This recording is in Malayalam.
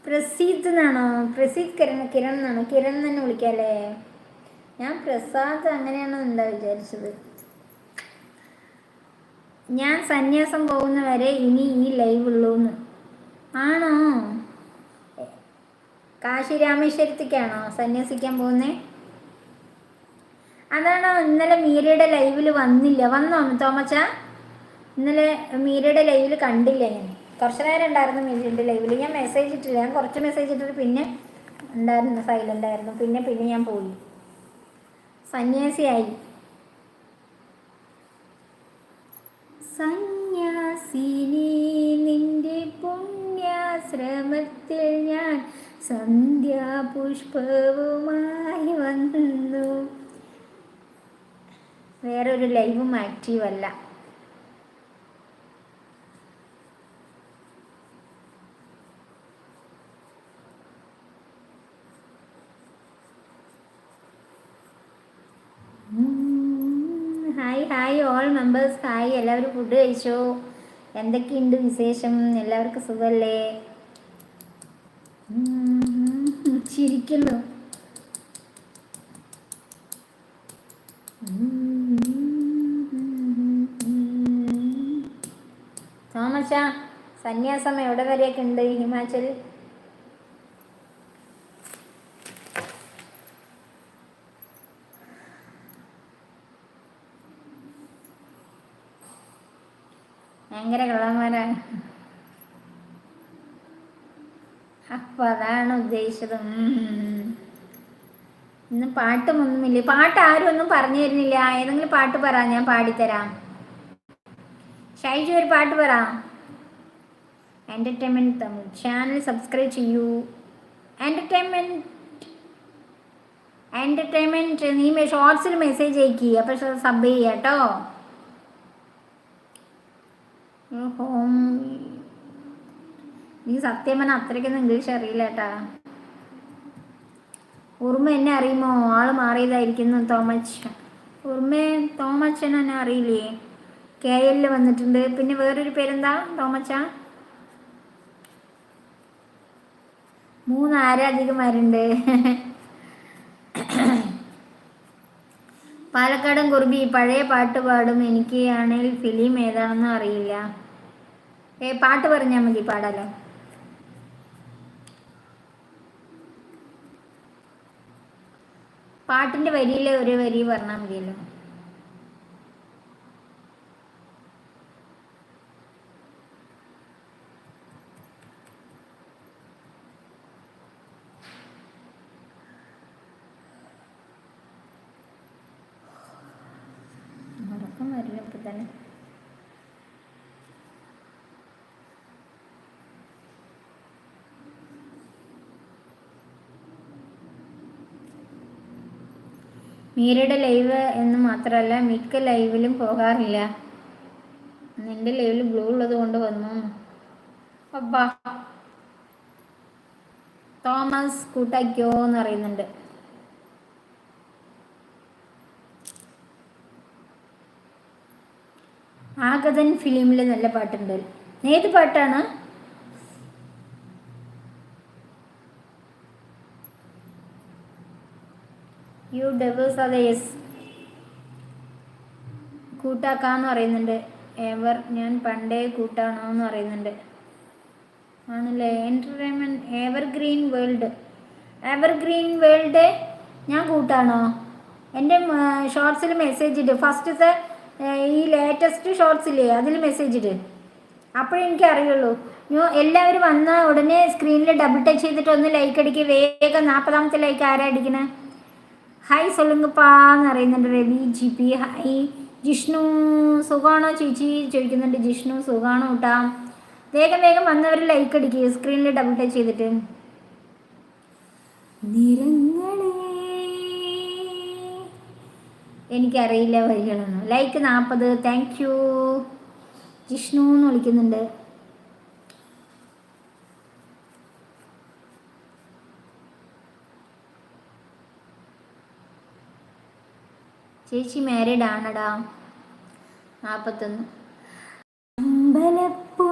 പ്രസീദ് എന്നാണോ? പ്രസീദ് കിരൺ എന്നാണോ? കിരൺ തന്നെ വിളിക്കാല്ലേ? ഞാൻ പ്രസാദ് അങ്ങനെയാണോ എന്താ വിചാരിച്ചത്. ഞാൻ സന്യാസം പോകുന്ന വരെ ഇനി ഈ ലൈവ് ഉള്ളൂന്ന്. ആണോ? കാശി രാമേശ്വരത്തേക്കാണോ സന്യാസിക്കാൻ പോകുന്നേ? അതാണോ ഇന്നലെ മീരയുടെ ലൈവിൽ വന്നോ തോമച്ച? ഇന്നലെ മീരയുടെ ലൈവിൽ കണ്ടില്ല. ഞാൻ കുറച്ച് നേരം ഉണ്ടായിരുന്നു മീരയുടെ ലൈവിൽ. ഞാൻ മെസ്സേജ് ഇട്ടില്ല. ഞാൻ കുറച്ച് മെസ്സേജ് ഇട്ടിട്ട് പിന്നെ ഉണ്ടായിരുന്നു, സൈലൻ്റ് ആയിരുന്നു. പിന്നെ ഞാൻ പോയി, സന്യാസിയായി. സന്യാസിനി നിന്റെ പുണ്യാശ്രമത്തിൽ ഞാൻ സന്ധ്യാപുഷ്പവുമായി വന്നു. വേറൊരു ലൈവും ആക്റ്റീവ് അല്ല. Hi all members, hi. എല്ലാവരും ഫുഡ് കഴിച്ചോ? എന്തൊക്കെയുണ്ട് വിശേഷം? എല്ലാവർക്കും സുഖമല്ലേ? ചിരിക്കുന്നു. തോമച്ച, സന്യാസം എവിടെ വരെയൊക്കെ ഉണ്ട് ഹിമാചൽ? ഭയങ്കര കള്ളന്മാരാണ്. അപ്പൊ അതാണ് ഉദ്ദേശിച്ചത്. ഇന്ന് പാട്ടൊന്നുമില്ലേ? പാട്ട് ആരും ഒന്നും പറഞ്ഞു തരുന്നില്ല. ഏതെങ്കിലും പാട്ട് പറ, ഞാൻ പാടിത്തരാം. ഷൈജു ഒരു പാട്ട് പറ. എൻ്റർടൈൻമെൻറ്റ് തമിഴ് ചാനൽ സബ്സ്ക്രൈബ് ചെയ്യൂ. എൻ്റർടൈൻമെൻറ്റ് നീ ഷോർട്സിൽ മെസ്സേജ് അയക്കി, അപ്പോൾ സബ് ചെയ്യുക കേട്ടോ. നീ സത്യം പറഞ്ഞാൽ അത്രയ്ക്കൊന്നും ഇംഗ്ലീഷ് അറിയില്ല കേട്ടാ. ഉറുമ എന്നെ അറിയുമോ? ആള് മാറിയതായിരിക്കുന്നു തോമച്ച. തോമച്ചൻ എന്നെ അറിയില്ലേ? KL വന്നിട്ടുണ്ട്. പിന്നെ വേറൊരു പേരെന്താ തോമച്ച? 3 ആരാധികമാരുണ്ട്. പാലക്കാടൻ കുറുബി പഴയ പാട്ട് പാടും. എനിക്ക് ആണെങ്കിൽ ഫിലിം ഏതാണെന്നും അറിയില്ല. പാട്ട് പറഞ്ഞാൽ മതി, പാടാലോ. പാട്ടിൻ്റെ വരിയിൽ ഒരു വരി പറഞ്ഞാൽ മതിയല്ലോ. ഉറക്കം വരില്ല ഇപ്പം തന്നെ. മീരയുടെ ലൈവ് എന്ന് മാത്രമല്ല മിക്ക ലൈവിലും പോകാറില്ല. നിന്റെ ലൈവിൽ ബ്ലൂ ഉള്ളത് കൊണ്ട് വന്നു. അബ്ബാ തോമസ് കൂട്ടാക്കിയോ എന്ന് അറിയുന്നുണ്ട്. ആഗതൻ ഫിലിമിൽ നല്ല പാട്ടുണ്ട്. ഏത് പാട്ടാണ്? യു ഡബിൾസ് അതെ യെസ് കൂട്ടാക്കാന്ന് പറയുന്നുണ്ട്. ഞാൻ പണ്ടേ കൂട്ടാണോ എന്ന് പറയുന്നുണ്ട്. ആണല്ലേ? എൻ്റർടൈൻമെൻറ്റ് എവർഗ്രീൻ വേൾഡ് ഞാൻ കൂട്ടാണോ? എൻ്റെ ഷോർട്സിൽ മെസ്സേജ് ഇട്. ഫസ്റ്റത്തെ ഈ ലേറ്റസ്റ്റ് ഷോർട്സില്ലേ അതിൽ മെസ്സേജ് ഇട്, അപ്പോഴേ എനിക്ക് അറിയുള്ളൂ. എല്ലാവരും വന്ന ഉടനെ സ്ക്രീനിൽ ഡബിൾ ടച്ച് ചെയ്തിട്ട് ഒന്ന് ലൈക്ക് അടിക്കുക വേഗം. 40ാമത്തെ ലൈക്ക് ആരാ അടിക്കണേ? ഹായ് സൊല്ലുങ്ങപ്പാന്ന് അറിയുന്നുണ്ട്. Ravi GP hi. ജിഷ്ണു സുഖാണോ ചേച്ചി ചോദിക്കുന്നുണ്ട്. ജിഷ്ണു സുഖാണോ കൂട്ടാ? വേഗം വന്നവർ ലൈക്ക് അടിക്കുക സ്ക്രീനിൽ ഡബിൾ ടച്ച് ചെയ്തിട്ട്. നിറങ്ങളെ എനിക്കറിയില്ല വരികളൊന്നും. ലൈക്ക് 40. Thank you. ജിഷ്ണു എന്ന് വിളിക്കുന്നുണ്ട്. ചേച്ചി മാരീഡ് ആണടാ. 41. അമ്പലപ്പൂ